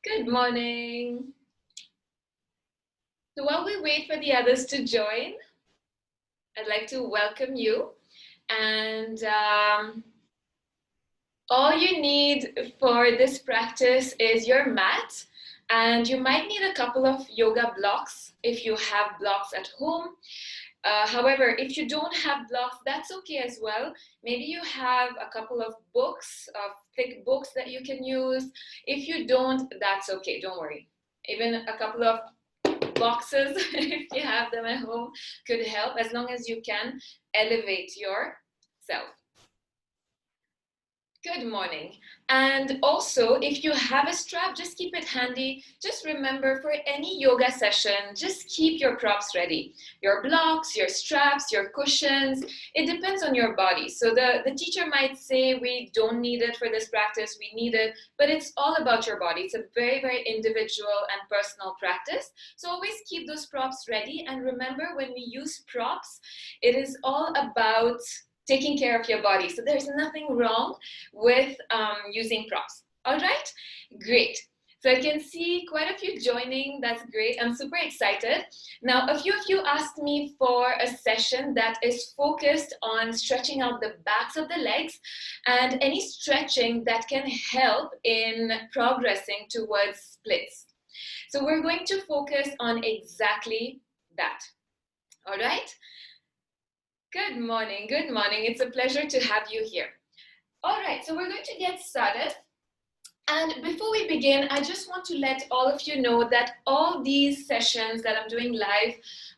Good morning. So while we wait for the others to join, I'd like to welcome you. And all you need for this practice is your mat. And you might need a couple of yoga blocks if you have blocks at home. However, if you don't have blocks, that's okay as well. Maybe you have a couple of books, thick books that you can use. If you don't, that's okay, don't worry. Even a couple of boxes, if you have them at home, could help as long as you can elevate yourself. Good morning. And also, if you have a strap, just keep it handy. Just remember, for any yoga session, just keep your props ready. Your blocks, your straps, your cushions. It depends on your body. So the teacher might say, we don't need it for this practice, we need it, but it's all about your body. It's a very, very individual and personal practice. So always keep those props ready. And remember, when we use props, it is all about taking care of your body. So there's nothing wrong with using props. All right, great. So I can see quite a few joining. That's great. I'm super excited. Now, a few of you asked me for a session that is focused on stretching out the backs of the legs and any stretching that can help in progressing towards splits. So we're going to focus on exactly that. All right. Good morning, good morning. It's a pleasure to have you here. All right, so we're going to get started. And before we begin, I just want to let all of you know that all these sessions that I'm doing live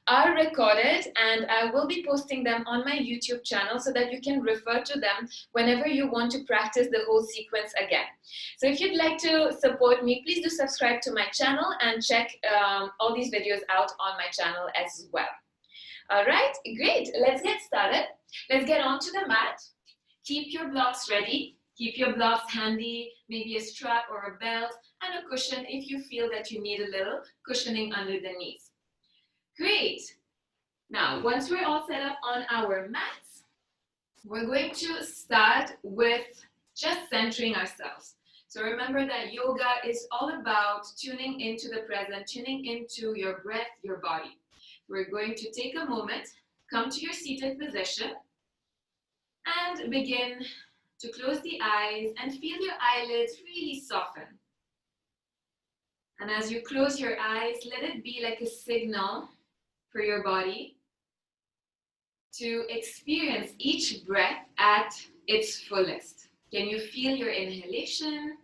are recorded, and I will be posting them on my YouTube channel so that you can refer to them whenever you want to practice the whole sequence again. So if you'd like to support me, please do subscribe to my channel and check all these videos out on my channel as well. All right, great. Let's get started. Let's get onto the mat. Keep your blocks ready. Keep your blocks handy, maybe a strap or a belt and a cushion if you feel that you need a little cushioning under the knees. Great. Now, once we're all set up on our mats, we're going to start with just centering ourselves. So remember that yoga is all about tuning into the present, tuning into your breath, your body. We're going to take a moment, come to your seated position, and begin to close the eyes and feel your eyelids really soften. And as you close your eyes, let it be like a signal for your body to experience each breath at its fullest. Can you feel your inhalation?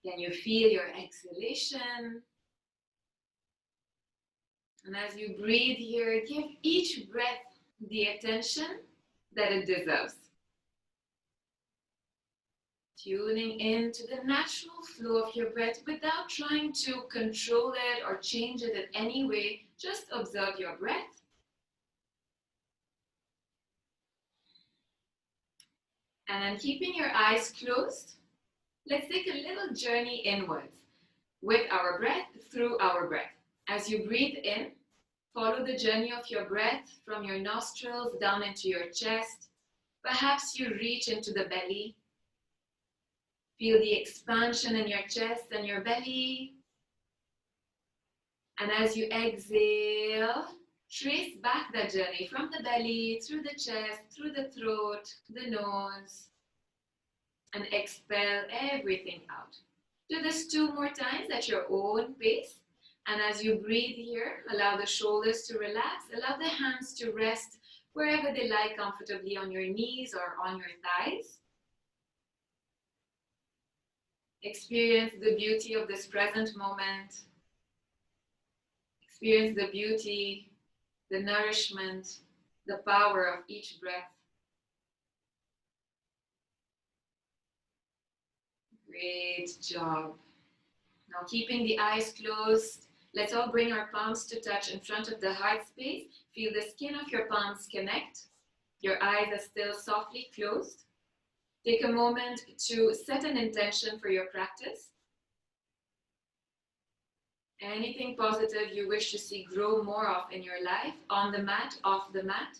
Can you feel your exhalation? And as you breathe here, give each breath the attention that it deserves. Tuning into the natural flow of your breath without trying to control it or change it in any way. Just observe your breath. And then keeping your eyes closed, let's take a little journey inwards with our breath, through our breath. As you breathe in, follow the journey of your breath from your nostrils down into your chest. Perhaps you reach into the belly. Feel the expansion in your chest and your belly. And as you exhale, trace back that journey from the belly, through the chest, through the throat, the nose, and expel everything out. Do this 2 more times at your own pace. And as you breathe here, allow the shoulders to relax, allow the hands to rest wherever they lie comfortably on your knees or on your thighs. Experience the beauty of this present moment. Experience the beauty, the nourishment, the power of each breath. Great job. Now, keeping the eyes closed, let's all bring our palms to touch in front of the heart space. Feel the skin of your palms connect. Your eyes are still softly closed. Take a moment to set an intention for your practice. Anything positive you wish to see grow more of in your life, on the mat, off the mat.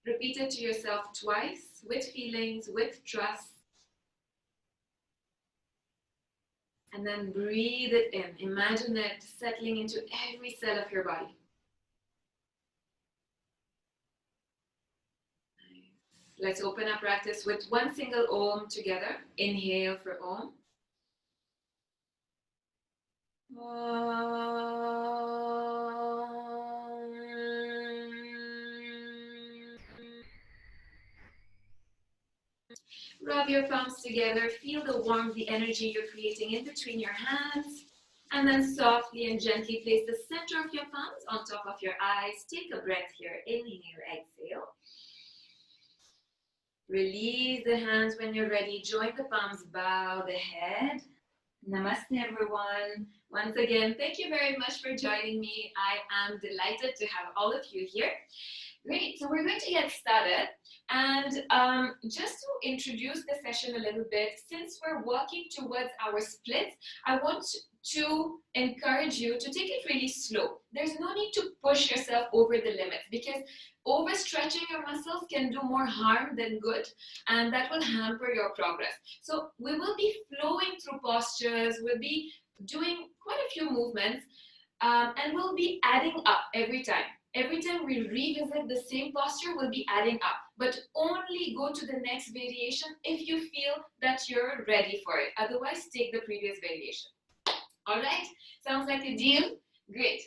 Repeat it to yourself twice, with feelings, with trust. And then breathe it in. Imagine it settling into every cell of your body. Let's open our practice with one single Om together. Inhale for Om. Rub your palms together. Feel the warmth, the energy you're creating in between your hands. And then softly and gently place the center of your palms on top of your eyes. Take a breath here. Inhale, exhale. Release the hands when you're ready. Join the palms, bow the head. Namaste, everyone. Once again, thank you very much for joining me. I am delighted to have all of you here. Great, so we're going to get started. And just to introduce the session a little bit, since we're working towards our splits, I want to encourage you to take it really slow. There's no need to push yourself over the limits, because overstretching your muscles can do more harm than good, and that will hamper your progress. So we will be flowing through postures, we'll be doing quite a few movements, and we'll be adding up every time. Every time we revisit the same posture, we'll be adding up, but only go to the next variation if you feel that you're ready for it. Otherwise, take the previous variation. All right, sounds like a deal? Great.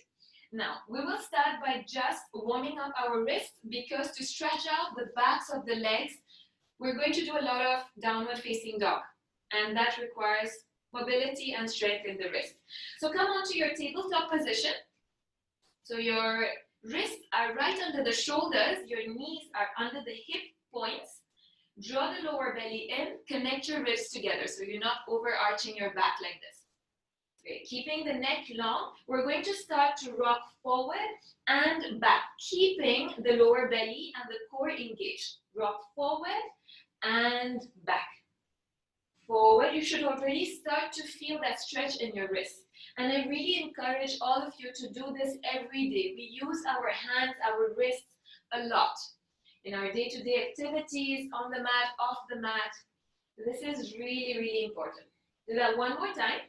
Now, we will start by just warming up our wrists, because to stretch out the backs of the legs, we're going to do a lot of downward facing dog, and that requires mobility and strength in the wrist. So come onto your tabletop position. So your wrists are right under the shoulders, your knees are under the hip points. Draw the lower belly in, connect your ribs together so you're not overarching your back like this. Great. Keeping the neck long, we're going to start to rock forward and back, keeping the lower belly and the core engaged. Rock forward and back. Forward, you should already start to feel that stretch in your wrists. And I really encourage all of you to do this every day. We use our hands, our wrists a lot in our day-to-day activities, on the mat, off the mat. This is really, really important. Do that one more time.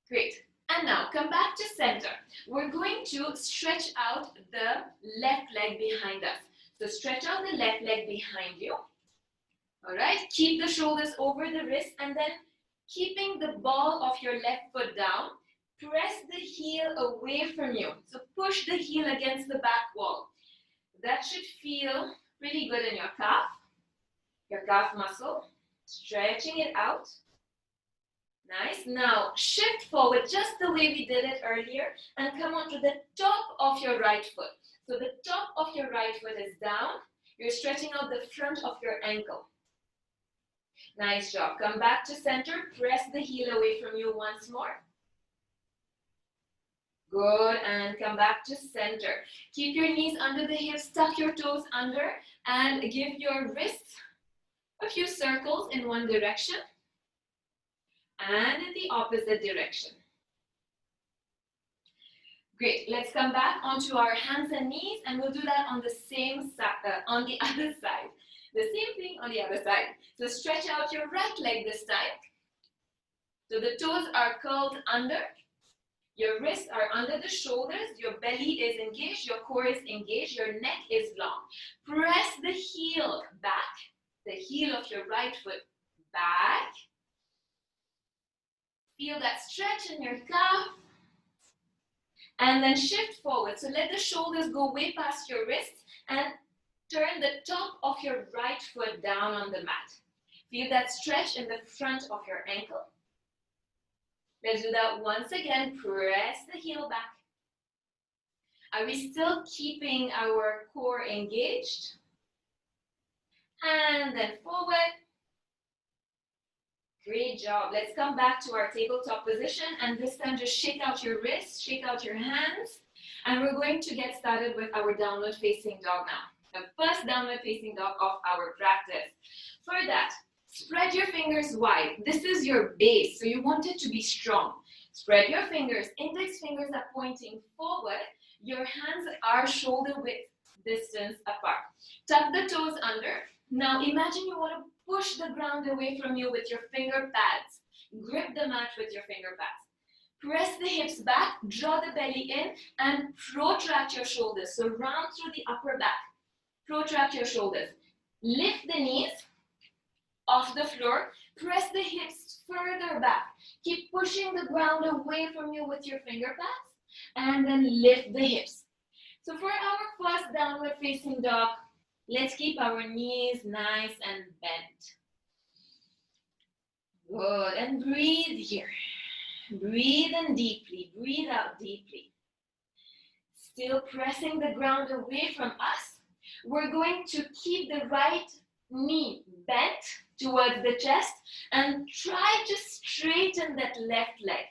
Great. And now come back to center. We're going to stretch out the left leg behind us. So stretch out the left leg behind you. All right. Keep the shoulders over the wrist, and then keeping the ball of your left foot down, press the heel away from you. So push the heel against the back wall. That should feel really good in your calf muscle. Stretching it out. Nice. Now shift forward just the way we did it earlier and come onto the top of your right foot. So the top of your right foot is down. You're stretching out the front of your ankle. Nice job. Come back to center. Press the heel away from you once more. Good. And come back to center. Keep your knees under the hips. Tuck your toes under and give your wrists a few circles in one direction and in the opposite direction. Great. Let's come back onto our hands and knees, and we'll do that on the same side, on the other side. The same thing on the other side. So stretch out your right leg this time. So the toes are curled under. Your wrists are under the shoulders. Your belly is engaged. Your core is engaged. Your neck is long. Press the heel back. The heel of your right foot back. Feel that stretch in your calf. And then shift forward. So let the shoulders go way past your wrists and turn the top of your right foot down on the mat. Feel that stretch in the front of your ankle. Let's do that once again. Press the heel back. Are we still keeping our core engaged? And then forward. Great job. Let's come back to our tabletop position, and this time just shake out your wrists, shake out your hands, and we're going to get started with our downward facing dog now. The first downward facing dog of our practice. For that, spread your fingers wide. This is your base, so you want it to be strong. Spread your fingers. Index fingers are pointing forward. Your hands are shoulder width distance apart. Tuck the toes under. Now imagine you want to push the ground away from you with your finger pads. Grip the mat with your finger pads. Press the hips back, draw the belly in, and protract your shoulders. So round through the upper back. Protract your shoulders. Lift the knees off the floor. Press the hips further back. Keep pushing the ground away from you with your finger pads. And then lift the hips. So for our first downward facing dog, let's keep our knees nice and bent. Good. And breathe here. Breathe in deeply. Breathe out deeply. Still pressing the ground away from us. We're going to keep the right knee bent towards the chest and try to straighten that left leg.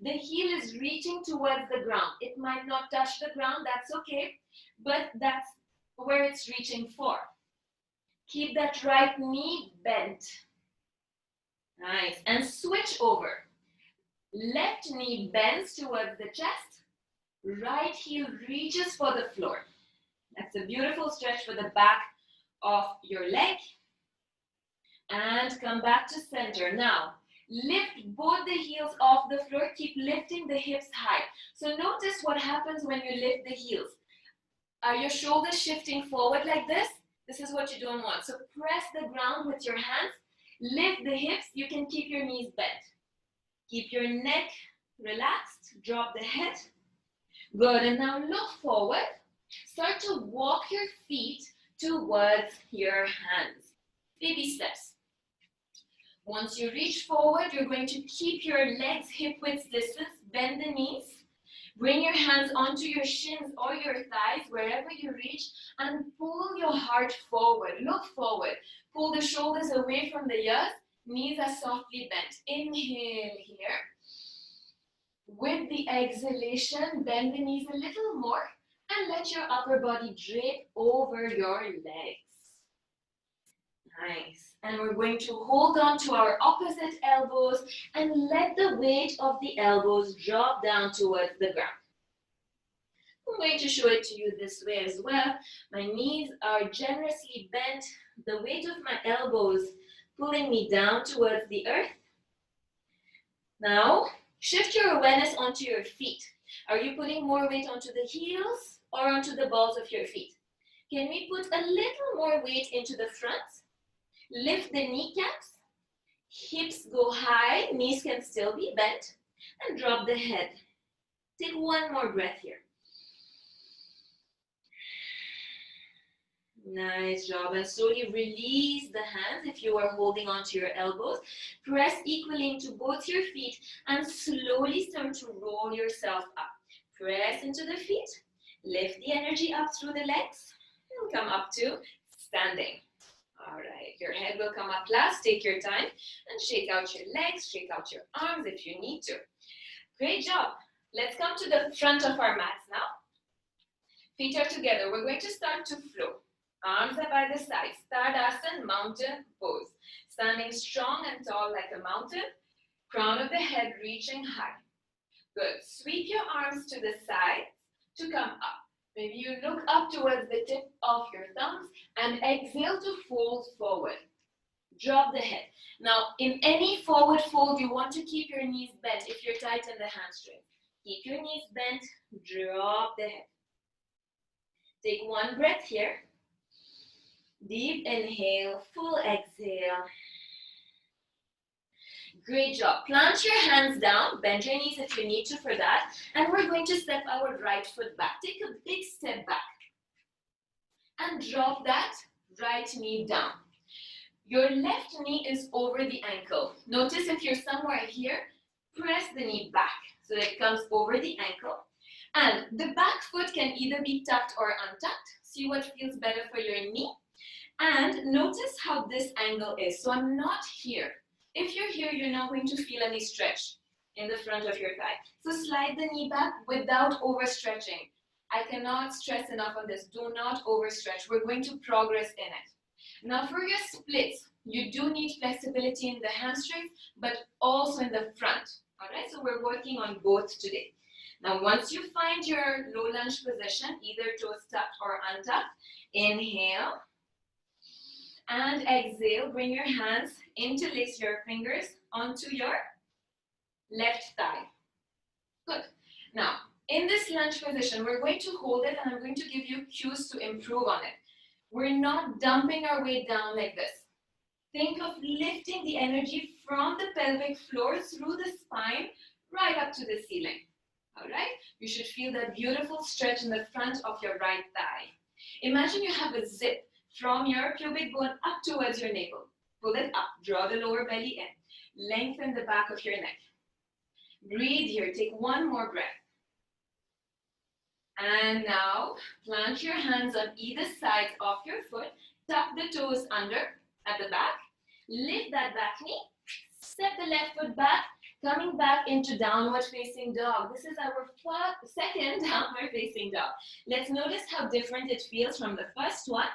The heel is reaching towards the ground. It might not touch the ground, that's okay, but that's where it's reaching for. Keep that right knee bent. Nice. And switch over. Left knee bends towards the chest. Right heel reaches for the floor. That's a beautiful stretch for the back of your leg. And come back to center. Now, lift both the heels off the floor. Keep lifting the hips high. So notice what happens when you lift the heels. Are your shoulders shifting forward like this? This is what you don't want. So press the ground with your hands. Lift the hips. You can keep your knees bent. Keep your neck relaxed. Drop the head. Good. And now look forward. Start to walk your feet towards your hands. Baby steps. Once you reach forward, you're going to keep your legs hip-width distance. Bend the knees. Bring your hands onto your shins or your thighs, wherever you reach, and pull your heart forward. Look forward. Pull the shoulders away from the ears. Knees are softly bent. Inhale here. With the exhalation, bend the knees a little more and let your upper body drape over your legs. Nice. And we're going to hold on to our opposite elbows and let the weight of the elbows drop down towards the ground. I'm going to show it to you this way as well. My knees are generously bent. The weight of my elbows pulling me down towards the earth. Now, shift your awareness onto your feet. Are you putting more weight onto the heels or onto the balls of your feet? Can we put a little more weight into the front? Lift the kneecaps, hips go high, knees can still be bent, and drop the head. Take one more breath here. Nice job. And slowly release the hands if you are holding onto your elbows. Press equally into both your feet and slowly start to roll yourself up. Press into the feet, lift the energy up through the legs, and come up to standing. All right, your head will come up last. Take your time and shake out your legs, shake out your arms if you need to. Great job. Let's come to the front of our mats now. Feet are together. We're going to start to flow. Arms are by the side. Tadasana, mountain pose. Standing strong and tall like a mountain. Crown of the head reaching high. Good. Sweep your arms to the side to come up. Maybe you look up towards the tip of your thumbs and exhale to fold forward. Drop the head. Now, in any forward fold, you want to keep your knees bent if you're tight in the hamstring. Keep your knees bent, drop the head. Take one breath here. Deep inhale, full exhale. Great job. Plant your hands down, bend your knees if you need to for that, and we're going to step our right foot back. Take a big step back and drop that right knee down. Your left knee is over the ankle. Notice if you're somewhere here, press the knee back so that it comes over the ankle. And the back foot can either be tucked or untucked. See what feels better for your knee. And notice how this angle is. So I'm not here. If you're here, you're not going to feel any stretch in the front of your thigh. So slide the knee back without overstretching. I cannot stress enough on this. Do not overstretch. We're going to progress in it. Now for your splits, you do need flexibility in the hamstrings, but also in the front. All right, so we're working on both today. Now once you find your low lunge position, either toes tucked or untucked, inhale. And exhale, bring your hands, interlace your fingers onto your left thigh. Good. Now, in this lunge position, we're going to hold it and I'm going to give you cues to improve on it. We're not dumping our weight down like this. Think of lifting the energy from the pelvic floor through the spine right up to the ceiling. All right? You should feel that beautiful stretch in the front of your right thigh. Imagine you have a zip from your pubic bone up towards your navel. Pull it up. Draw the lower belly in. Lengthen the back of your neck. Breathe here. Take one more breath. And now, plant your hands on either side of your foot. Tuck the toes under at the back. Lift that back knee. Step the left foot back. Coming back into downward facing dog. This is our second downward facing dog. Let's notice how different it feels from the first one.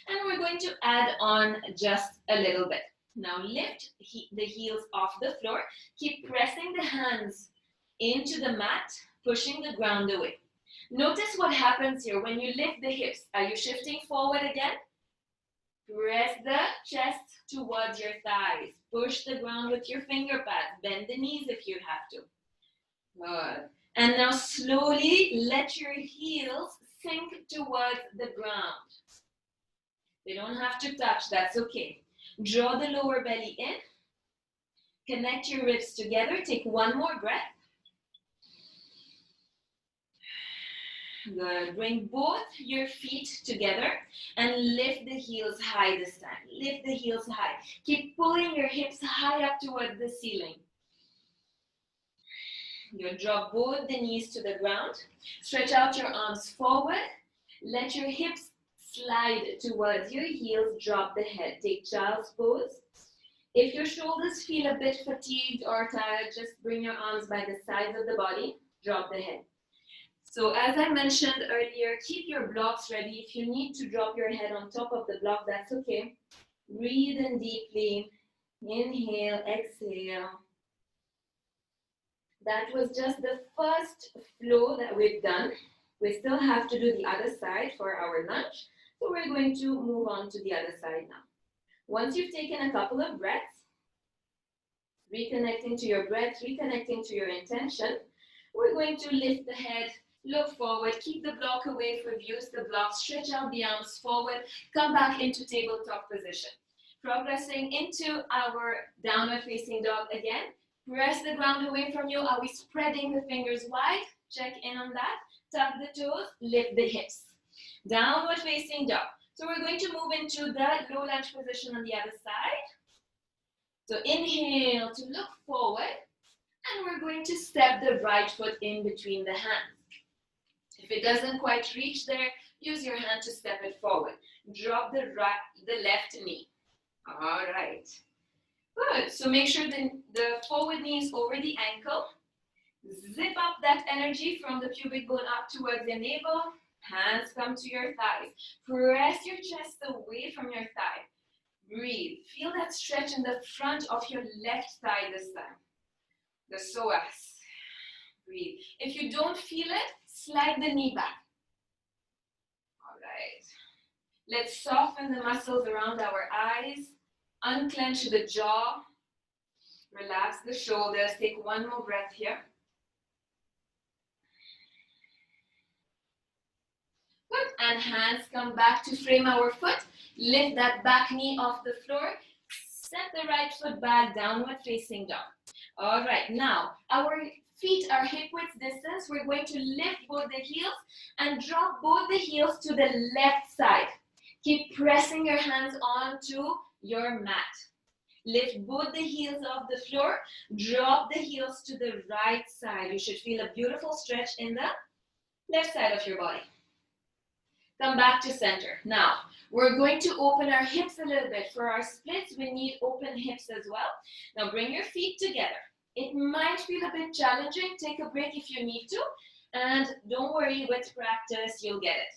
And we're going to add on just a little bit. Now lift the heels off the floor. Keep pressing the hands into the mat, pushing the ground away. Notice what happens here when you lift the hips. Are you shifting forward again? Press the chest towards your thighs. Push the ground with your finger pads. Bend the knees if you have to. Good. And now slowly let your heels sink towards the ground. They don't have to touch, that's okay. Draw the lower belly in. Connect your ribs together. Take one more breath. Good. Bring both your feet together and lift the heels high this time. Lift the heels high. Keep pulling your hips high up towards the ceiling. You drop both the knees to the ground. Stretch out your arms forward. Let your hips slide towards your heels. Drop the head. Take child's pose. If your shoulders feel a bit fatigued or tired, just bring your arms by the sides of the body. Drop the head. So as I mentioned earlier, keep your blocks ready. If you need to drop your head on top of the block, that's okay. Breathe in deeply. Inhale, exhale. That was just the first flow that we've done. We still have to do the other side for our lunge. So we're going to move on to the other side now. Once you've taken a couple of breaths, reconnecting to your breath, reconnecting to your intention, we're going to lift the head. Look forward, keep the block away if we've used the block, stretch out the arms forward, come back into tabletop position. Progressing into our downward facing dog again. Press the ground away from you. Are we spreading the fingers wide? Check in on that. Tuck the toes, lift the hips. Downward facing dog. So we're going to move into the low lunge position on the other side. So inhale to look forward, and we're going to step the right foot in between the hands. If it doesn't quite reach there, use your hand to step it forward. Drop the left knee. All right. Good. So make sure the forward knee is over the ankle. Zip up that energy from the pubic bone up towards the navel. Hands come to your thighs. Press your chest away from your thigh. Breathe. Feel that stretch in the front of your left thigh this time. The psoas. Breathe. If you don't feel it, slide the knee back. All right. Let's soften the muscles around our eyes. Unclench the jaw. Relax the shoulders. Take one more breath here. Good. And hands come back to frame our foot. Lift that back knee off the floor. Step the right foot back, downward facing dog. All right. Now, our feet are hip width distance. We're going to lift both the heels and drop both the heels to the left side. Keep pressing your hands onto your mat. Lift both the heels off the floor. Drop the heels to the right side. You should feel a beautiful stretch in the left side of your body. Come back to center. Now, we're going to open our hips a little bit. For our splits, we need open hips as well. Now, bring your feet together. It might feel a bit challenging. Take a break if you need to. And don't worry, with practice, you'll get it.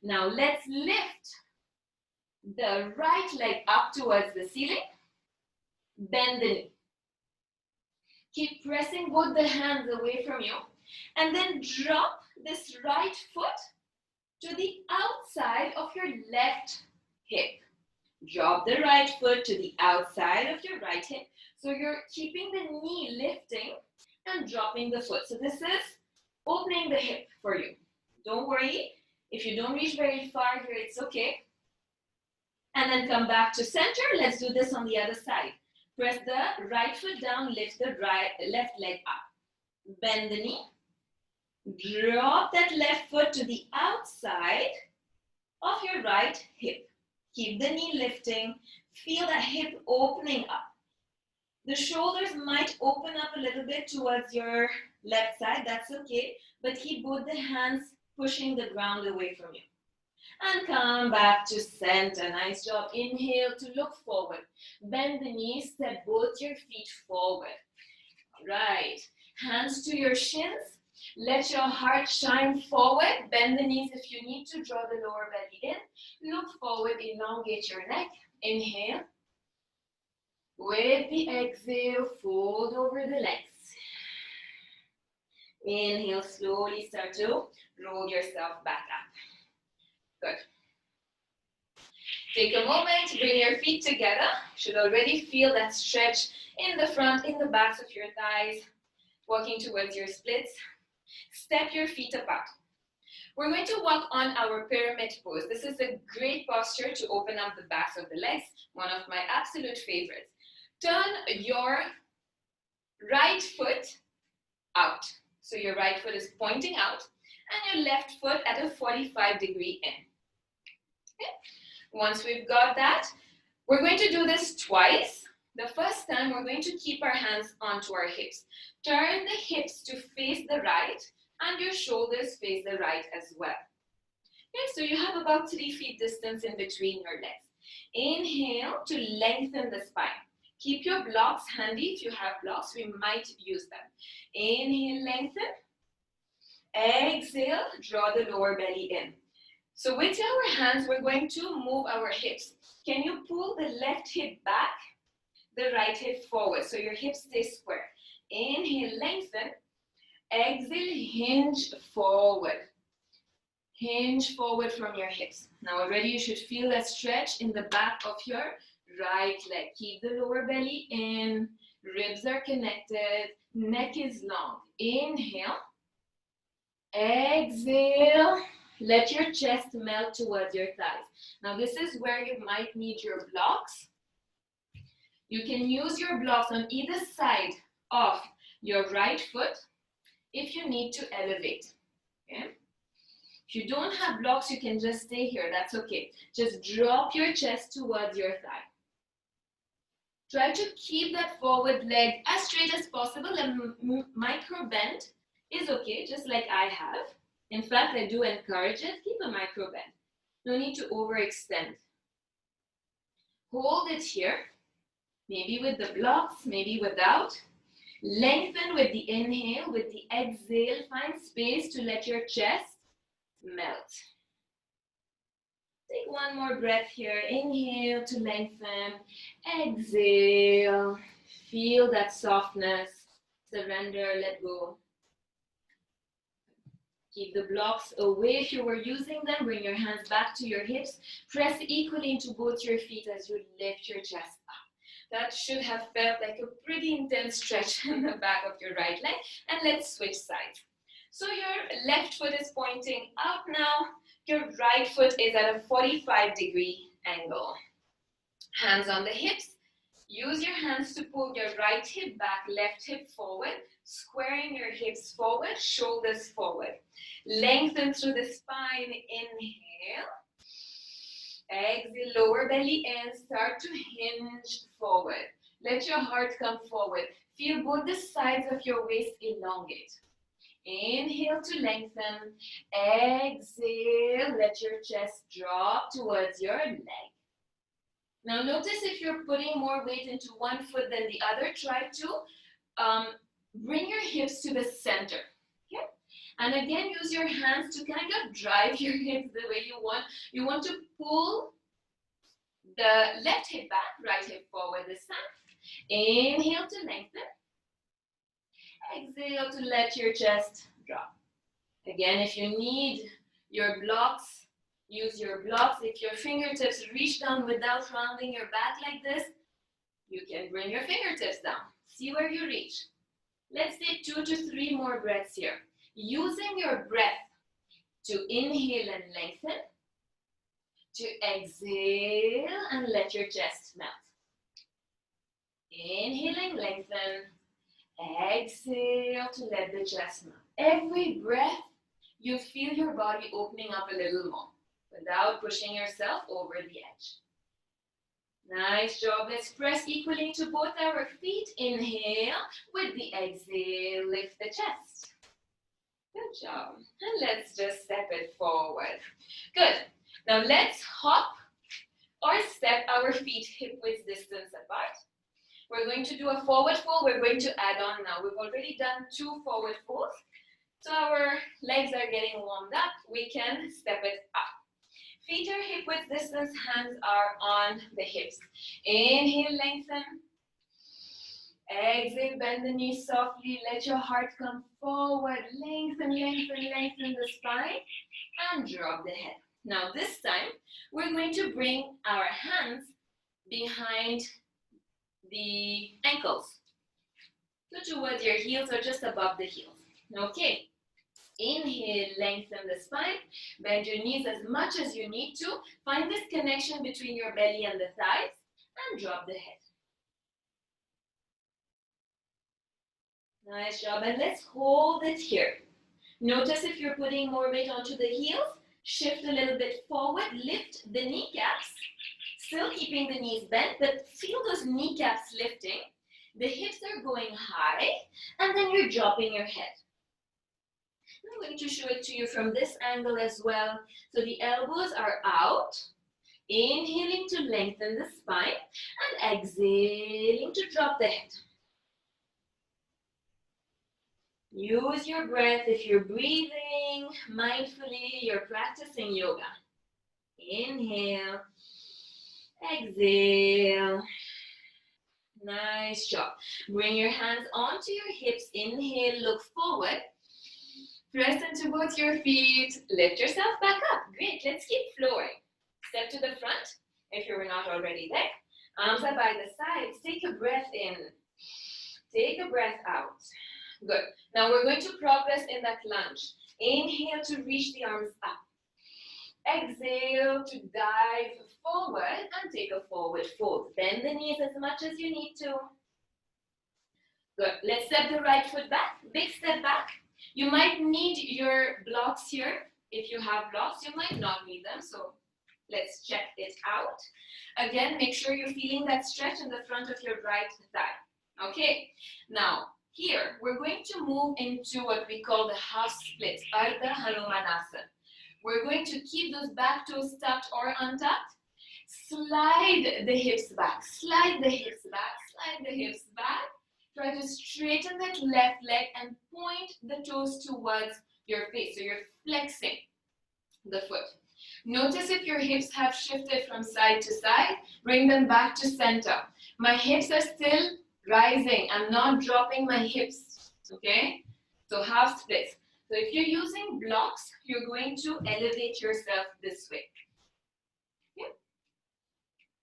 Now, let's lift the right leg up towards the ceiling. Bend the knee. Keep pressing both the hands away from you. And then drop this right foot to the outside of your left hip. Drop the right foot to the outside of your right hip. So you're keeping the knee lifting and dropping the foot. So this is opening the hip for you. Don't worry. If you don't reach very far here, it's okay. And then come back to center. Let's do this on the other side. Press the right foot down, lift the left leg up. Bend the knee. Drop that left foot to the outside of your right hip. Keep the knee lifting. Feel that hip opening up. The shoulders might open up a little bit towards your left side. That's okay. But keep both the hands pushing the ground away from you. And come back to center. Nice job. Inhale to look forward. Bend the knees. Step both your feet forward. Right. Hands to your shins. Let your heart shine forward. Bend the knees if you need to. Draw the lower belly in. Look forward. Elongate your neck. Inhale. With the exhale, fold over the legs. Inhale, slowly start to roll yourself back up. Good. Take a moment, bring your feet together. You should already feel that stretch in the front, in the backs of your thighs, walking towards your splits. Step your feet apart. We're going to work on our pyramid pose. This is a great posture to open up the backs of the legs, one of my absolute favorites. Turn your right foot out. So your right foot is pointing out and your left foot at a 45-degree in. Okay. Once we've got that, we're going to do this twice. The first time, we're going to keep our hands onto our hips. Turn the hips to face the right and your shoulders face the right as well. Okay, so you have about 3 feet distance in between your legs. Inhale to lengthen the spine. Keep your blocks handy. If you have blocks, we might use them. Inhale, lengthen. Exhale, draw the lower belly in. So with our hands, we're going to move our hips. Can you pull the left hip back, the right hip forward, so your hips stay square? Inhale, lengthen. Exhale, hinge forward. Hinge forward from your hips. Now already you should feel a stretch in the back of your right leg. Keep the lower belly in. Ribs are connected. Neck is long. Inhale. Exhale. Let your chest melt towards your thighs. Now this is where you might need your blocks. You can use your blocks on either side of your right foot if you need to elevate. Okay? If you don't have blocks, you can just stay here. That's okay. Just drop your chest towards your thigh. Try to keep that forward leg as straight as possible. A micro bend is okay, just like I have. In fact, I do encourage it. Keep a micro bend. No need to overextend. Hold it here. Maybe with the blocks, maybe without. Lengthen with the inhale. With the exhale, find space to let your chest melt. Take one more breath here. Inhale to lengthen. Exhale. Feel that softness. Surrender, let go. Keep the blocks away. If you were using them, bring your hands back to your hips. Press equally into both your feet as you lift your chest up. That should have felt like a pretty intense stretch in the back of your right leg. And let's switch sides. So your left foot is pointing up now. Your right foot is at a 45-degree angle. Hands on the hips. Use your hands to pull your right hip back, left hip forward, squaring your hips forward, shoulders forward. Lengthen through the spine. Inhale. Exhale, lower belly in. Start to hinge forward. Let your heart come forward. Feel both the sides of your waist elongate. Inhale to lengthen. Exhale, let your chest drop towards your leg. Now notice if you're putting more weight into one foot than the other, try to bring your hips to the center. Okay? And again, use your hands to kind of drive your hips the way you want. You want to pull the left hip back, right hip forward this time. Inhale to lengthen. Exhale to let your chest drop. Again, if you need your blocks, Use your blocks. If your fingertips reach down without rounding your back like this, you can bring your fingertips down. See where you reach. Let's take 2 to 3 more breaths here. Using your breath to inhale and lengthen, to exhale and let your chest melt. Inhaling, lengthen. Exhale to let the chest melt. Every breath, you feel your body opening up a little more without pushing yourself over the edge. Nice job. Let's press equally to both our feet. Inhale. With the exhale, lift the chest. Good job. And let's just step it forward. Good. Now let's hop or step our feet hip width distance apart. We're going to do a forward fold. We're going to add on now. We've already done 2 forward folds. So our legs are getting warmed up. We can step it up. Feet are hip width distance, hands are on the hips. Inhale, lengthen. Exhale, bend the knees softly. Let your heart come forward. Lengthen, lengthen, lengthen the spine. And drop the head. Now this time, we're going to bring our hands behind the ankles. So towards your heels or just above the heels. Okay. Inhale, lengthen the spine. Bend your knees as much as you need to. Find this connection between your belly and the thighs. And drop the head. Nice job. And let's hold it here. Notice if you're putting more weight onto the heels. Shift a little bit forward. Lift the kneecaps. Still keeping the knees bent, but feel those kneecaps lifting. The hips are going high, and then you're dropping your head. I'm going to show it to you from this angle as well. So the elbows are out. Inhaling to lengthen the spine, and exhaling to drop the head. Use your breath. If you're breathing mindfully, you're practicing yoga. Inhale. Exhale. Nice job. Bring your hands onto your hips. Inhale, look forward. Press into both your feet. Lift yourself back up. Great. Let's keep flowing. Step to the front if you were not already there. Arms are by the sides. Take a breath in. Take a breath out. Good. Now we're going to progress in that lunge. Inhale to reach the arms up. Exhale to dive forward and take a forward fold. Bend the knees as much as you need to. Good. Let's step the right foot back. Big step back. You might need your blocks here. If you have blocks, you might not need them. So let's check it out. Again, make sure you're feeling that stretch in the front of your right thigh. Okay. Now, here, we're going to move into what we call the half split, Ardha Hanumanasana. We're going to keep those back toes tucked or untucked. Slide the hips back, slide the hips back, slide the hips back. Try to straighten that left leg and point the toes towards your face. So you're flexing the foot. Notice if your hips have shifted from side to side, bring them back to center. My hips are still rising. I'm not dropping my hips, okay? So half splits. So if you're using blocks, you're going to elevate yourself this way. Okay?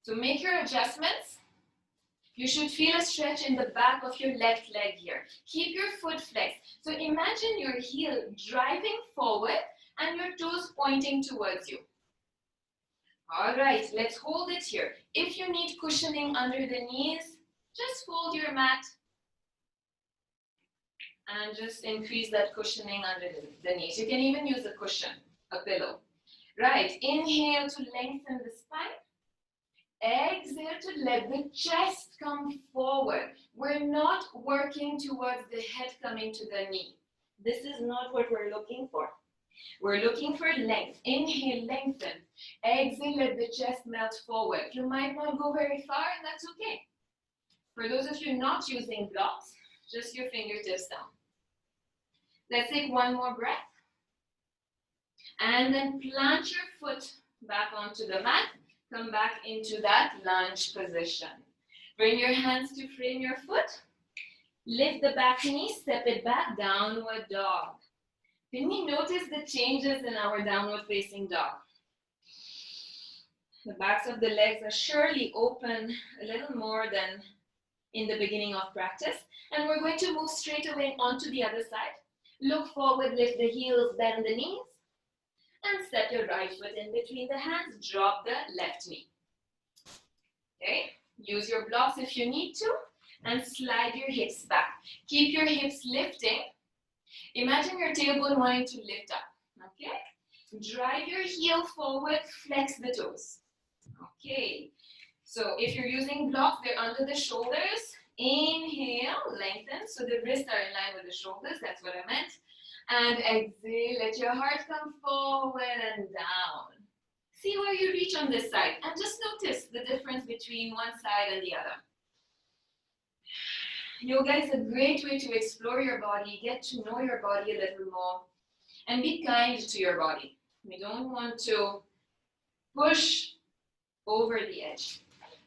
So make your adjustments. You should feel a stretch in the back of your left leg here. Keep your foot flexed. So imagine your heel driving forward and your toes pointing towards you. All right, let's hold it here. If you need cushioning under the knees, just fold your mat and just increase that cushioning under the knees. You can even use a cushion, a pillow. Right, inhale to lengthen the spine. Exhale to let the chest come forward. We're not working towards the head coming to the knee. This is not what we're looking for. We're looking for length. Inhale, lengthen. Exhale, let the chest melt forward. You might not go very far, and that's okay. For those of you not using blocks, just your fingertips down. Let's take one more breath. And then plant your foot back onto the mat. Come back into that lunge position. Bring your hands to frame your foot. Lift the back knee, step it back, downward dog. Can we notice the changes in our downward facing dog? The backs of the legs are surely open a little more than in the beginning of practice. And we're going to move straight away onto the other side. Look forward, lift the heels, bend the knees, and step your right foot in between the hands. Drop the left knee. Okay, use your blocks if you need to, and slide your hips back. Keep your hips lifting. Imagine your tailbone wanting to lift up. Okay, drive your heel forward, flex the toes. Okay, so if you're using blocks, they're under the shoulders. Inhale, lengthen, so the wrists are in line with the shoulders, that's what I meant. And exhale, let your heart come forward and down. See where you reach on this side, and just notice the difference between one side and the other. Yoga is a great way to explore your body, get to know your body a little more, and be kind to your body. We don't want to push over the edge.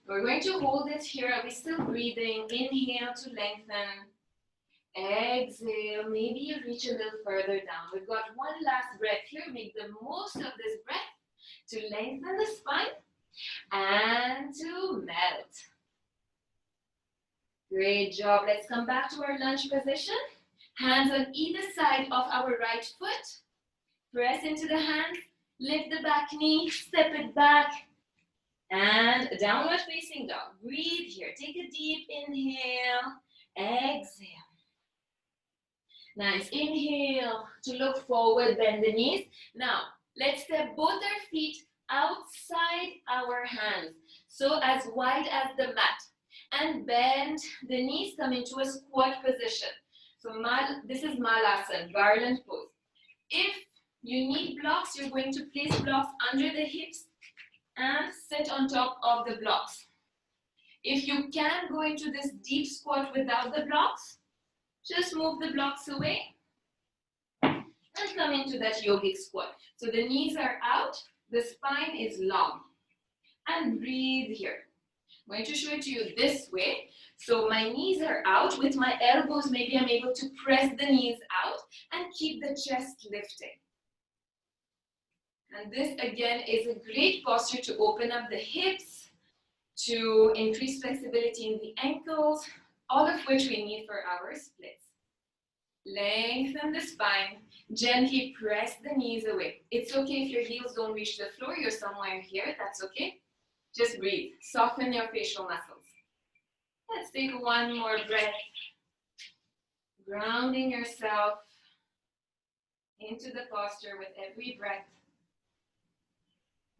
We're going to hold it here. Are we still breathing? Inhale to lengthen. Exhale. Maybe you reach a little further down. We've got one last breath here. Make the most of this breath to lengthen the spine and to melt. Great job. Let's come back to our lunge position. Hands on either side of our right foot. Press into the hands. Lift the back knee. Step it back. And downward facing dog. Breathe here. Take a deep inhale. Exhale. Nice. Inhale to look forward. Bend the knees. Now, let's step both our feet outside our hands. So as wide as the mat. And bend the knees. Come into a squat position. So this is Malasana, Virulent Pose. If you need blocks, you're going to place blocks under the hips and sit on top of the blocks. If you can go into this deep squat without the blocks, just move the blocks away and come into that yogic squat. So the knees are out, the spine is long. And breathe here. I'm going to show it to you this way. So my knees are out. With my elbows, maybe I'm able to press the knees out and keep the chest lifting. And this again is a great posture to open up the hips, to increase flexibility in the ankles, all of which we need for our splits. Lengthen the spine, gently press the knees away. It's okay if your heels don't reach the floor, you're somewhere here, that's okay. Just breathe, soften your facial muscles. Let's take one more breath, grounding yourself into the posture with every breath.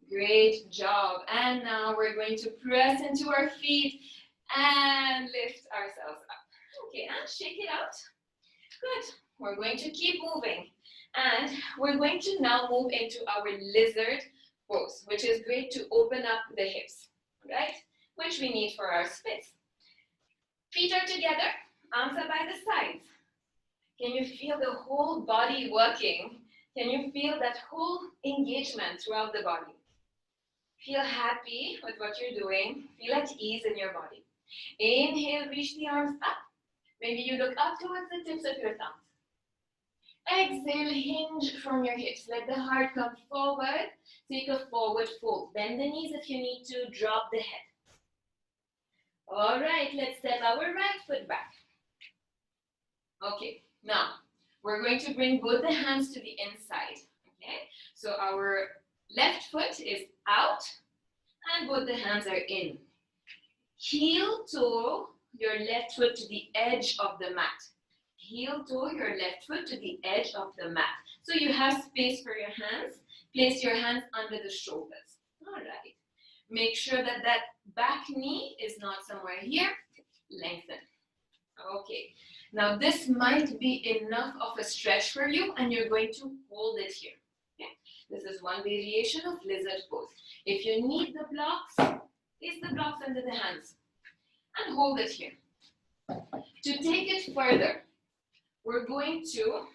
Great job. And now we're going to press into our feet and lift ourselves up. Okay, and shake it out. Good. We're going to keep moving. And we're going to now move into our lizard pose, which is great to open up the hips, right? Which we need for our splits. Feet are together, arms are by the sides. Can you feel the whole body working? Can you feel that whole engagement throughout the body? Feel happy with what you're doing. Feel at ease in your body. Inhale, reach the arms up. Maybe you look up towards the tips of your thumbs. Exhale, hinge from your hips. Let the heart come forward. Take a forward fold. Bend the knees if you need to. Drop the head. All right, let's step our right foot back. Okay, now we're going to bring both the hands to the inside. Okay, so our left foot is out and both the hands are in. Heel toe your left foot to the edge of the mat. Heel toe your left foot to the edge of the mat. So you have space for your hands. Place your hands under the shoulders. All right. Make sure that that back knee is not somewhere here. Lengthen. Okay. Now this might be enough of a stretch for you and you're going to hold it here. Okay. This is one variation of lizard pose. If you need the blocks, place the blocks under the hands and hold it here. To take it further, we're going to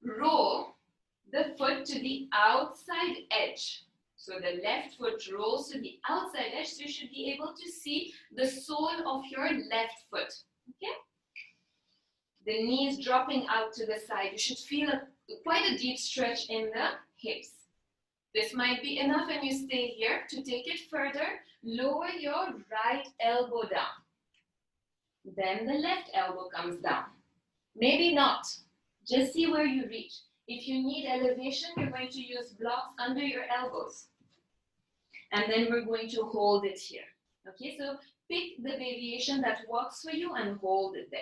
roll the foot to the outside edge. So the left foot rolls to the outside edge, so you should be able to see the sole of your left foot. Okay? The knees dropping out to the side. You should feel quite a deep stretch in the hips. This might be enough and you stay here. To take it further, lower your right elbow down. Then the left elbow comes down. Maybe not. Just see where you reach. If you need elevation, you're going to use blocks under your elbows. And then we're going to hold it here. Okay, so pick the variation that works for you and hold it there.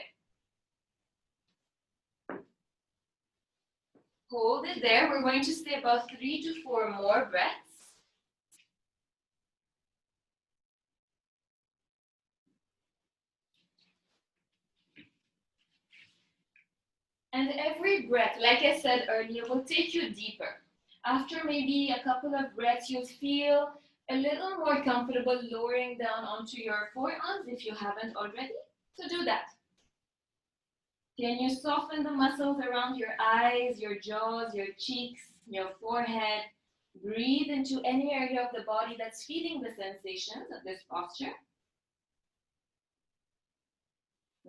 Hold it there. We're going to stay about 3 to 4 more breaths. And every breath, like I said earlier, will take you deeper. After maybe a couple of breaths, you'll feel a little more comfortable lowering down onto your forearms if you haven't already. So do that. Can you soften the muscles around your eyes, your jaws, your cheeks, your forehead? Breathe into any area of the body that's feeling the sensations of this posture.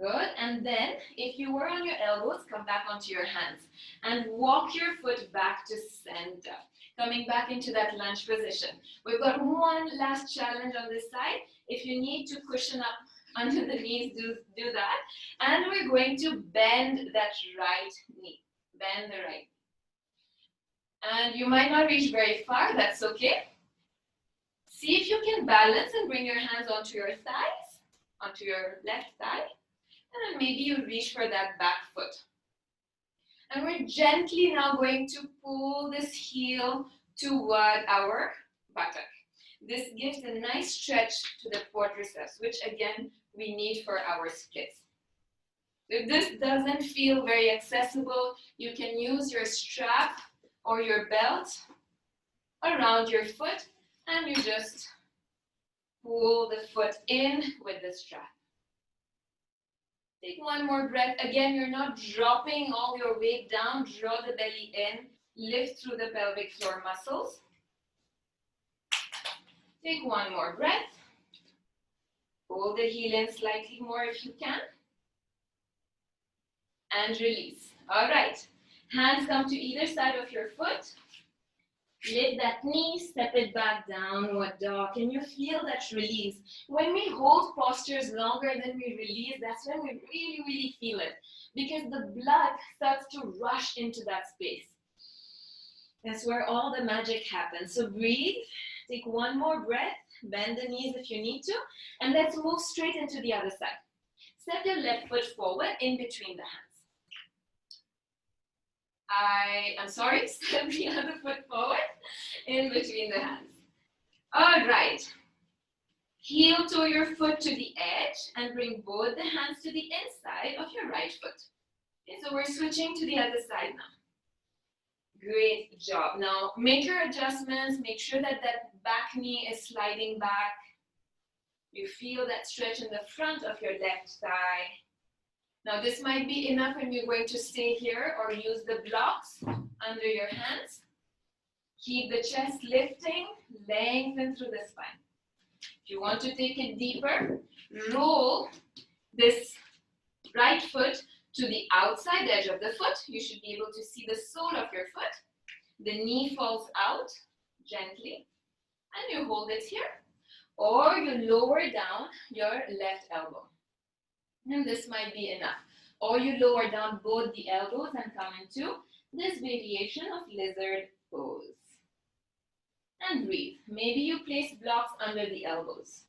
Good. And then, if you were on your elbows, come back onto your hands and walk your foot back to center. Coming back into that lunge position. We've got one last challenge on this side. If you need to cushion up under the knees, do that. And we're going to bend that right knee. Bend the right knee. And you might not reach very far, that's okay. See if you can balance and bring your hands onto your thighs, onto your left thigh. And then maybe you reach for that back foot. And we're gently now going to pull this heel toward our buttock. This gives a nice stretch to the quadriceps, which again, we need for our splits. If this doesn't feel very accessible, you can use your strap or your belt around your foot and you just pull the foot in with the strap. Take one more breath. Again, you're not dropping all your weight down. Draw the belly in. Lift through the pelvic floor muscles. Take one more breath. Pull the heel in slightly more if you can. And release. All right. Hands come to either side of your foot. Lift that knee, step it back, downward dog. Can you feel that release? When we hold postures longer than we release, that's when we really, really feel it. Because the blood starts to rush into that space. That's where all the magic happens. So breathe, take one more breath, bend the knees if you need to, and let's move straight into the other side. Step your left foot forward in between the hands. Step the other foot forward in between the hands. All right. Heel toe your foot to the edge and bring both the hands to the inside of your right foot. Okay, so we're switching to the other side now. Great job. Now make your adjustments. Make sure that that back knee is sliding back. You feel that stretch in the front of your left thigh. Now this might be enough and you're going to stay here or use the blocks under your hands. Keep the chest lifting, lengthen through the spine. If you want to take it deeper, roll this right foot to the outside edge of the foot. You should be able to see the sole of your foot. The knee falls out gently and you hold it here. Or you lower down your left elbow. And this might be enough. Or you lower down both the elbows and come into this variation of lizard pose. And breathe. Maybe you place blocks under the elbows.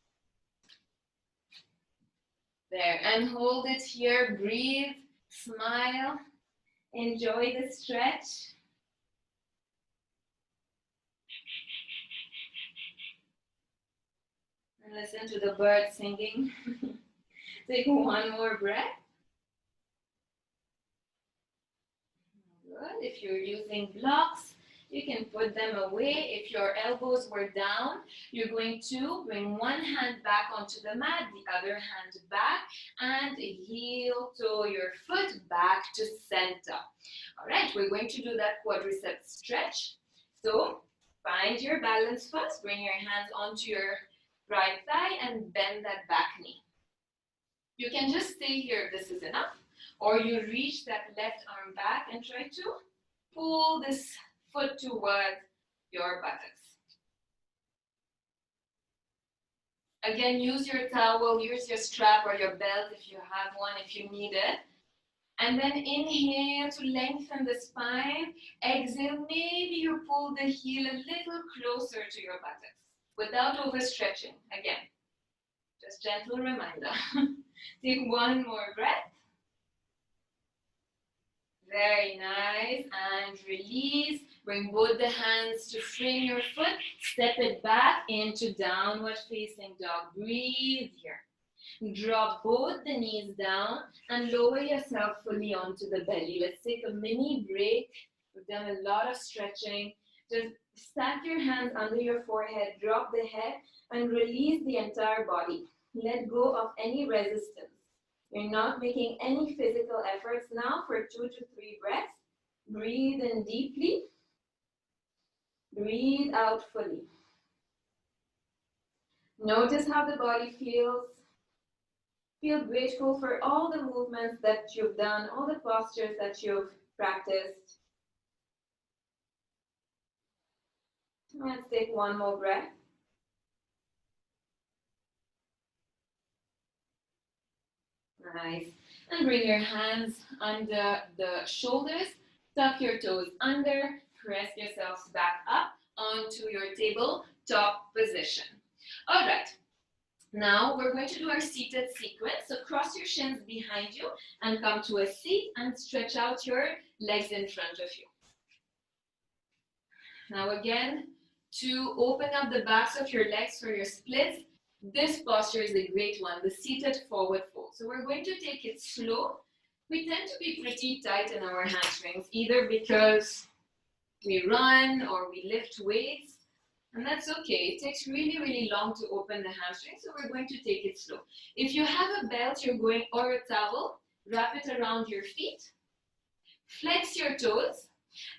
There, and hold it here. Breathe, smile, enjoy the stretch. And listen to the birds singing. Take one more breath. Good. If you're using blocks, you can put them away. If your elbows were down, you're going to bring one hand back onto the mat, the other hand back, and heel toe your foot back to center. All right, we're going to do that quadriceps stretch. So find your balance first. Bring your hands onto your right thigh and bend that back knee. You can just stay here if this is enough, or you reach that left arm back and try to pull this foot towards your buttocks. Again, use your towel, use your strap or your belt if you have one, if you need it. And then inhale to lengthen the spine. Exhale, maybe you pull the heel a little closer to your buttocks without overstretching. Again, just gentle reminder. Take one more breath. Very nice. And release. Bring both the hands to frame your foot. Step it back into downward facing dog. Breathe here. Drop both the knees down and lower yourself fully onto the belly. Let's take a mini break. We've done a lot of stretching. Just stack your hands under your forehead, drop the head, and release the entire body. Let go of any resistance. You're not making any physical efforts now for 2 to 3 breaths. Breathe in deeply. Breathe out fully. Notice how the body feels. Feel grateful for all the movements that you've done, all the postures that you've practiced. Let's take one more breath. Nice. And bring your hands under the shoulders. Tuck your toes under. Press yourselves back up onto your tabletop position. All right. Now we're going to do our seated sequence. So cross your shins behind you and come to a seat and stretch out your legs in front of you. Now again, to open up the backs of your legs for your splits, this posture is a great one, the seated forward fold. So we're going to take it slow. We tend to be pretty tight in our hamstrings, either because we run or we lift weights. And that's okay. It takes really, really long to open the hamstring, so we're going to take it slow. If you have a belt, or a towel, wrap it around your feet. Flex your toes.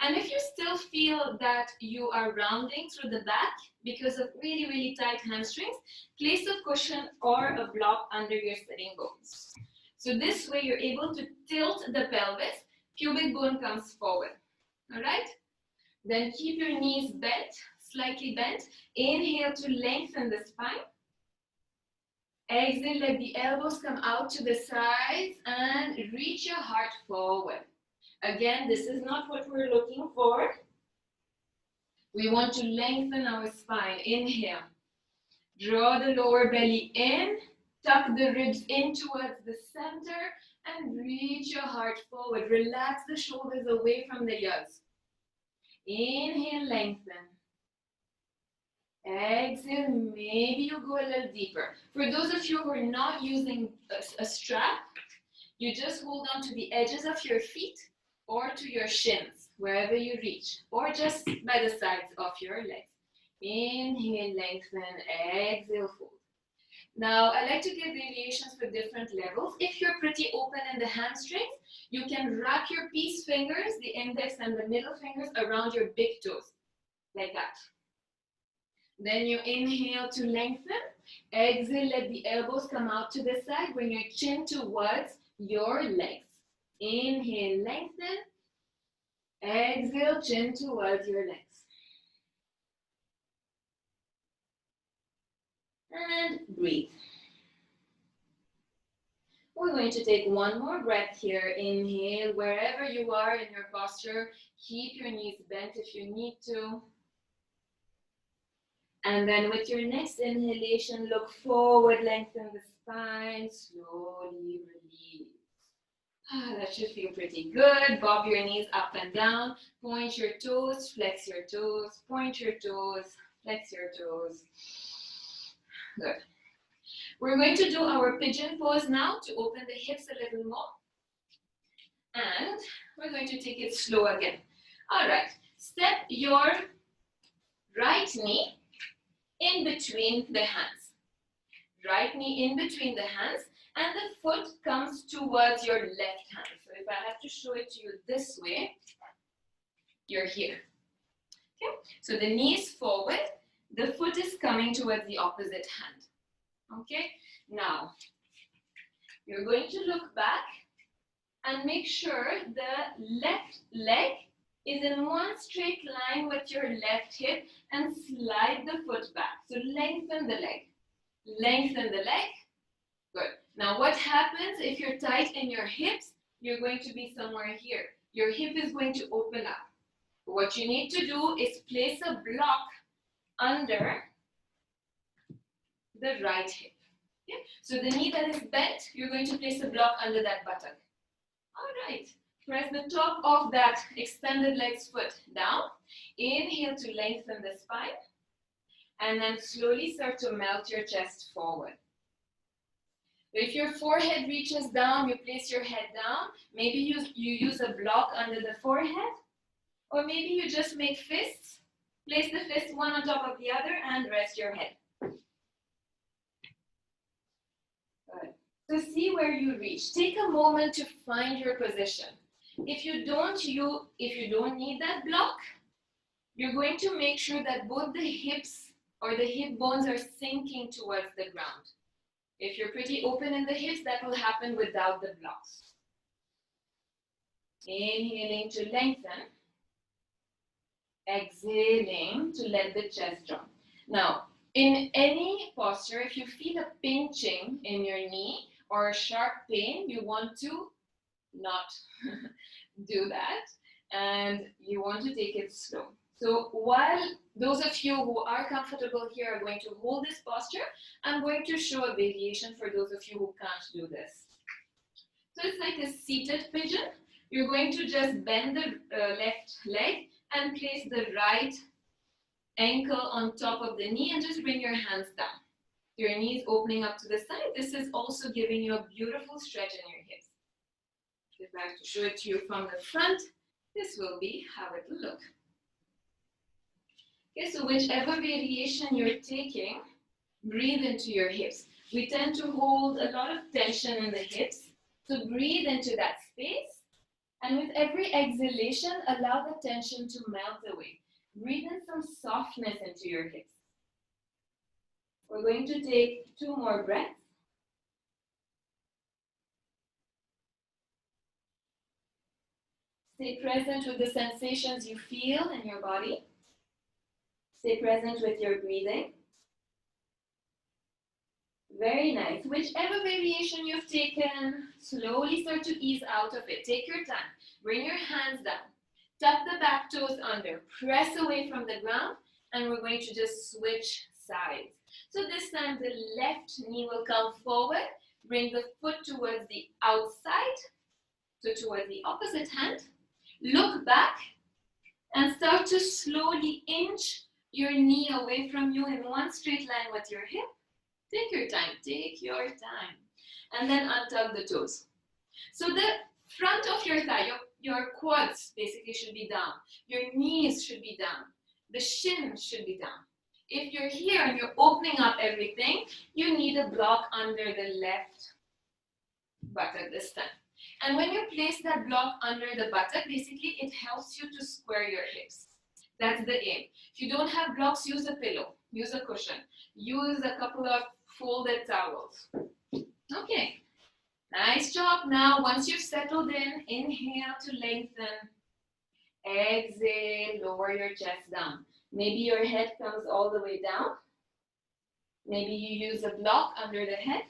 And if you still feel that you are rounding through the back because of really, really tight hamstrings, place a cushion or a block under your sitting bones. So this way you're able to tilt the pelvis, pubic bone comes forward. All right? Then keep your knees bent. Slightly bent. Inhale to lengthen the spine. Exhale, let the elbows come out to the sides and reach your heart forward. Again, this is not what we're looking for. We want to lengthen our spine. Inhale. Draw the lower belly in. Tuck the ribs in towards the center and reach your heart forward. Relax the shoulders away from the ears. Inhale, lengthen. Exhale, maybe you go a little deeper. For those of you who are not using a strap, you just hold on to the edges of your feet or to your shins, wherever you reach, or just by the sides of your legs. Inhale, lengthen, exhale, fold. Now, I like to give variations for different levels. If you're pretty open in the hamstrings, you can wrap your peace fingers, the index and the middle fingers, around your big toes, like that. Then you inhale to lengthen. Exhale, let the elbows come out to the side. Bring your chin towards your legs. Inhale, lengthen. Exhale, chin towards your legs. And breathe. We're going to take one more breath here. Inhale, wherever you are in your posture. Keep your knees bent if you need to. And then with your next inhalation, look forward, lengthen the spine, slowly release. That should feel pretty good. Bob your knees up and down. Point your toes, flex your toes, point your toes, flex your toes. Good. We're going to do our pigeon pose now to open the hips a little more. And we're going to take it slow again. All right. Step your right knee in between the hands. Right knee in between the hands, and the foot comes towards your left hand. So if I have to show it to you this way, you're here. Okay? So the knee is forward, the foot is coming towards the opposite hand. Okay? Now, you're going to look back and make sure the left leg is in one straight line with your left hip and slide the foot back. So lengthen the leg. Lengthen the leg. Good. Now what happens if you're tight in your hips? You're going to be somewhere here. Your hip is going to open up. What you need to do is place a block under the right hip. Okay? So the knee that is bent, you're going to place a block under that buttock. All right. Press the top of that extended legs foot down. Inhale to lengthen the spine. And then slowly start to melt your chest forward. If your forehead reaches down, you place your head down. Maybe you use a block under the forehead. Or maybe you just make fists. Place the fist one on top of the other and rest your head. Good. So see where you reach. Take a moment to find your position. If you don't need that block, you're going to make sure that both the hips or the hip bones are sinking towards the ground. If you're pretty open in the hips, that will happen without the blocks. Inhaling to lengthen. Exhaling to let the chest drop. Now, in any posture, if you feel a pinching in your knee or a sharp pain, you want to not do that, and you want to take it slow. So while those of you who are comfortable here are going to hold this posture, I'm going to show a variation for those of you who can't do this. So it's like a seated pigeon. You're going to just bend the left leg and place the right ankle on top of the knee and just bring your hands down. Your knees opening up to the side. This is also giving you a beautiful stretch in your hips. If I have to show it to you from the front, this will be how it will look. Okay, so whichever variation you're taking, breathe into your hips. We tend to hold a lot of tension in the hips, so breathe into that space, and with every exhalation, allow the tension to melt away. Breathe in some softness into your hips. We're going to take 2 more breaths. Stay present with the sensations you feel in your body. Stay present with your breathing. Very nice. Whichever variation you've taken, slowly start to ease out of it. Take your time. Bring your hands down. Tuck the back toes under. Press away from the ground. And we're going to just switch sides. So this time the left knee will come forward. Bring the foot towards the outside. So towards the opposite hand. Look back. And start to slowly inch your knee away from you in one straight line with your hip. Take your time, take your time. And then untuck the toes. So the front of your thigh, your quads basically should be down. Your knees should be down. The shin should be down. If you're here and you're opening up everything, you need a block under the left buttock this time. And when you place that block under the buttock, basically it helps you to square your hips. That's the aim. If you don't have blocks, use a pillow, use a cushion, use a couple of folded towels. Okay, nice job. Now, once you've settled in, inhale to lengthen. Exhale, lower your chest down. Maybe your head comes all the way down. Maybe you use a block under the head.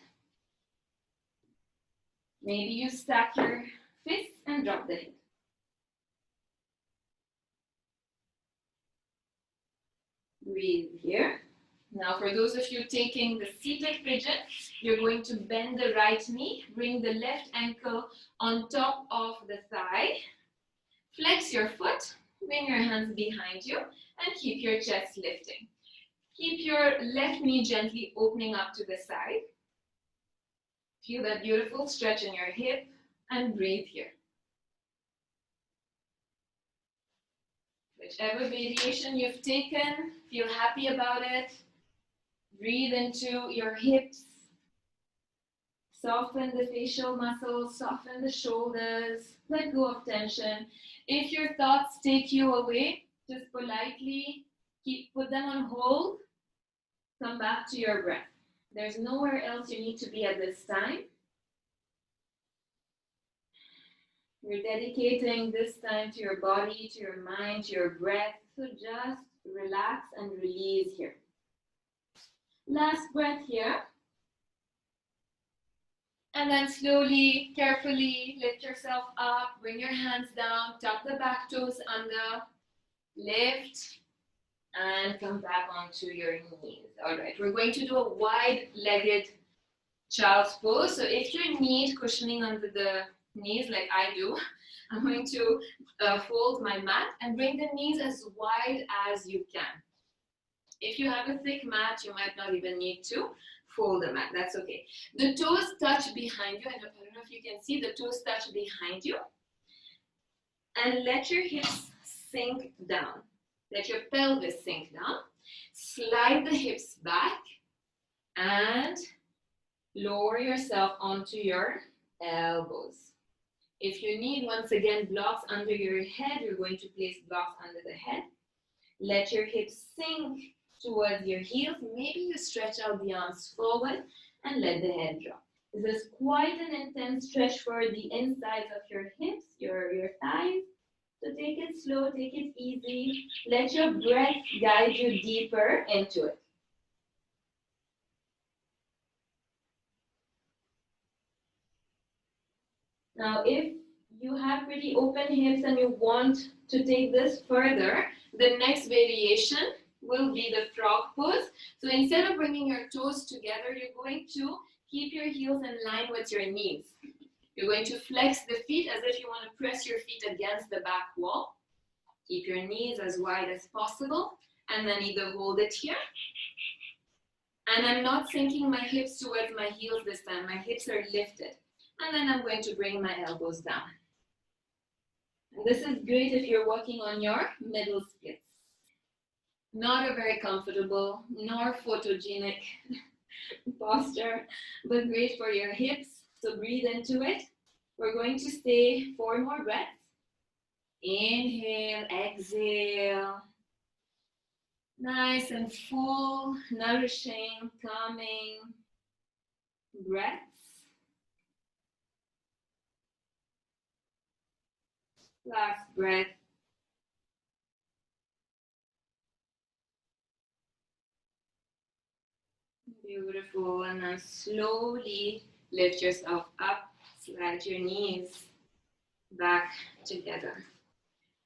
Maybe you stack your fists and drop the head. Breathe here. Now for those of you taking the seated pigeon, you're going to bend the right knee, bring the left ankle on top of the thigh, flex your foot, bring your hands behind you, and keep your chest lifting. Keep your left knee gently opening up to the side. Feel that beautiful stretch in your hip and breathe here. Whichever variation you've taken, feel happy about it. Breathe into your hips. Soften the facial muscles, soften the shoulders, let go of tension. If your thoughts take you away, just politely put them on hold. Come back to your breath. There's nowhere else you need to be at this time. You're dedicating this time to your body, to your mind, to your breath. So just relax and release here. Last breath here. And then slowly, carefully lift yourself up. Bring your hands down. Tuck the back toes under. Lift. And come back onto your knees. All right, we're going to do a wide-legged child's pose. So if you need cushioning under the knees like I do, I'm going to fold my mat and bring the knees as wide as you can. If you have a thick mat, you might not even need to fold the mat. That's okay. The toes touch behind you. I don't know if you can see the toes touch behind you. And let your hips sink down. Let your pelvis sink down. Slide the hips back and lower yourself onto your elbows. If you need, once again, blocks under your head, you're going to place blocks under the head. Let your hips sink towards your heels. Maybe you stretch out the arms forward and let the head drop. This is quite an intense stretch for the insides of your hips, your thighs. So take it slow, take it easy. Let your breath guide you deeper into it. Now, if you have pretty open hips and you want to take this further, the next variation will be the frog pose. So instead of bringing your toes together, you're going to keep your heels in line with your knees. You're going to flex the feet as if you want to press your feet against the back wall. Keep your knees as wide as possible, and then either hold it here. And I'm not sinking my hips towards my heels this time. My hips are lifted. And then I'm going to bring my elbows down. And this is great if you're working on your middle splits. Not a very comfortable nor photogenic posture, but great for your hips. So breathe into it. We're going to stay 4 more breaths. Inhale, exhale. Nice and full, nourishing, calming breaths. Last breath. Beautiful. And then slowly lift yourself up. Slide your knees back together.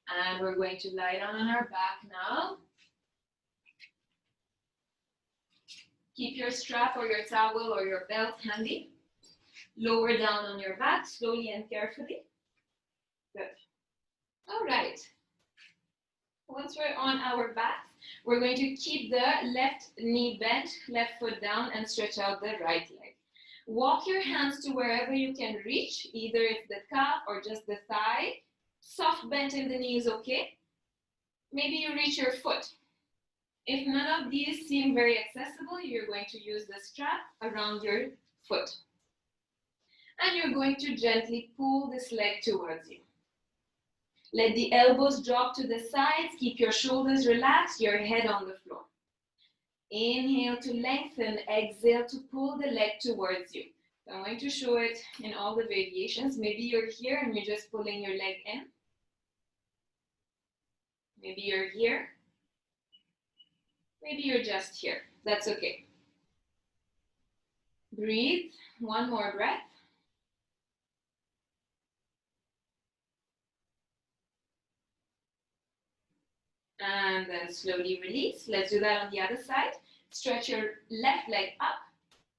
And we're going to lie down on our back now. Keep your strap or your towel or your belt handy. Lower down on your back slowly and carefully. Good. All right. Once we're on our backs, we're going to keep the left knee bent, left foot down, and stretch out the right leg. Walk your hands to wherever you can reach, either it's the calf or just the thigh. Soft bend in the knee is okay. Maybe you reach your foot. If none of these seem very accessible, you're going to use the strap around your foot. And you're going to gently pull this leg towards you. Let the elbows drop to the sides. Keep your shoulders relaxed, your head on the floor. Inhale to lengthen. Exhale to pull the leg towards you. So I'm going to show it in all the variations. Maybe you're here and you're just pulling your leg in. Maybe you're here. Maybe you're just here. That's okay. Breathe. One more breath. And then slowly release. Let's do that on the other side. Stretch your left leg up.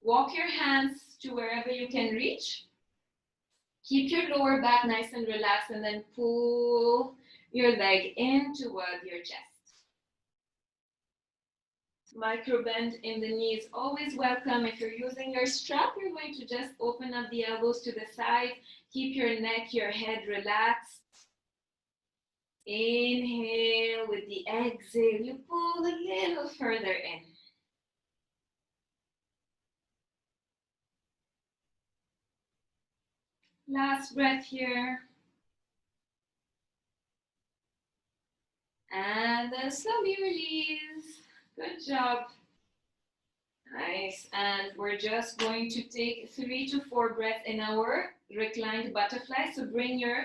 Walk your hands to wherever you can reach. Keep your lower back nice and relaxed, and then pull your leg in toward your chest. Micro bend in the knee is always welcome. If you're using your strap, you're going to just open up the elbows to the side. Keep your neck, your head relaxed. Inhale. With the exhale, you pull a little further in. Last breath here. And then slowly release. Good job. Nice. And we're just going to take 3 to 4 breaths in our reclined butterfly. So bring your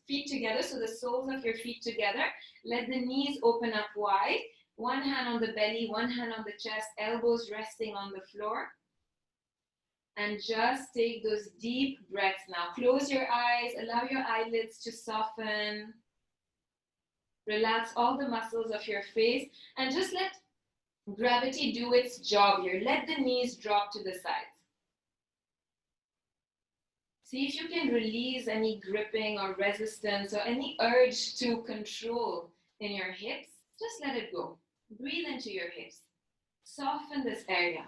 feet together, so the soles of your feet together. Let the knees open up wide. One hand on the belly, one hand on the chest, elbows resting on the floor. And just take those deep breaths now. Close your eyes, allow your eyelids to soften. Relax all the muscles of your face and just let gravity do its job here. Let the knees drop to the sides. See if you can release any gripping or resistance or any urge to control in your hips. Just let it go. Breathe into your hips. Soften this area.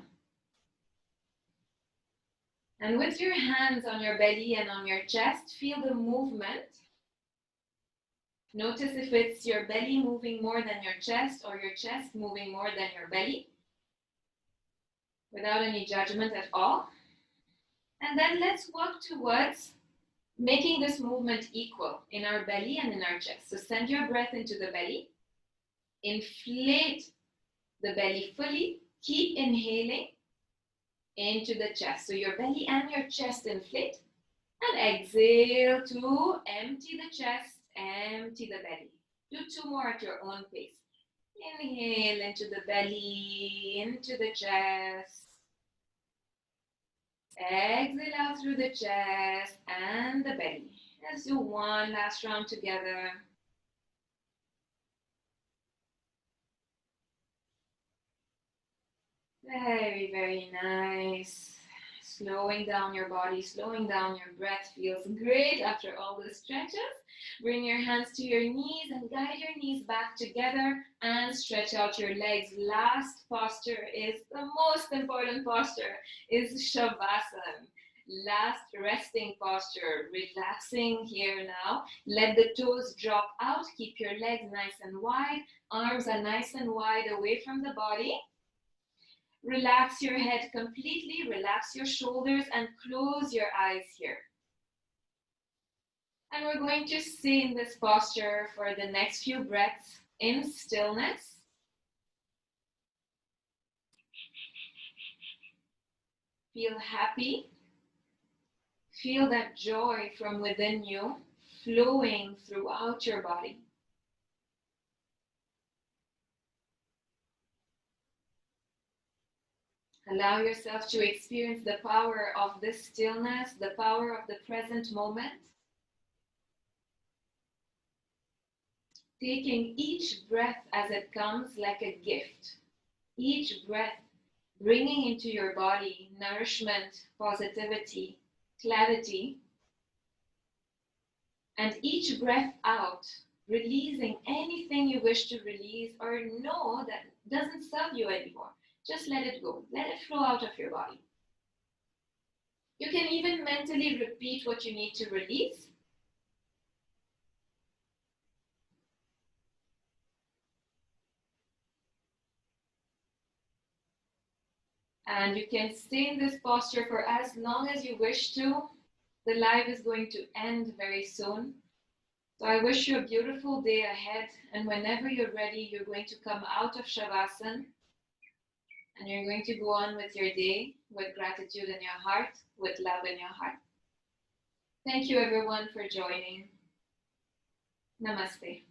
And with your hands on your belly and on your chest, feel the movement. Notice if it's your belly moving more than your chest or your chest moving more than your belly, without any judgment at all. And then let's work towards making this movement equal in our belly and in our chest. So send your breath into the belly. Inflate the belly fully. Keep inhaling into the chest. So your belly and your chest inflate. And exhale to empty the chest, empty the belly. Do 2 more at your own pace. Inhale into the belly, into the chest. Exhale out through the chest and the belly. Let's do one last round together. Very, very nice. Slowing down your body, slowing down your breath feels great after all the stretches. Bring your hands to your knees and guide your knees back together and stretch out your legs. Last posture is the most important posture, is Shavasana. Last resting posture, relaxing here now. Let the toes drop out. Keep your legs nice and wide. Arms are nice and wide away from the body. Relax your head completely, relax your shoulders and close your eyes here. And we're going to stay in this posture for the next few breaths in stillness. Feel happy. Feel that joy from within you flowing throughout your body. Allow yourself to experience the power of this stillness, the power of the present moment. Taking each breath as it comes like a gift. Each breath bringing into your body nourishment, positivity, clarity. And each breath out, releasing anything you wish to release or know that doesn't serve you anymore. Just let it go. Let it flow out of your body. You can even mentally repeat what you need to release. And you can stay in this posture for as long as you wish to. The live is going to end very soon. So I wish you a beautiful day ahead. And whenever you're ready, you're going to come out of Shavasana. And you're going to go on with your day with gratitude in your heart, with love in your heart. Thank you everyone for joining. Namaste.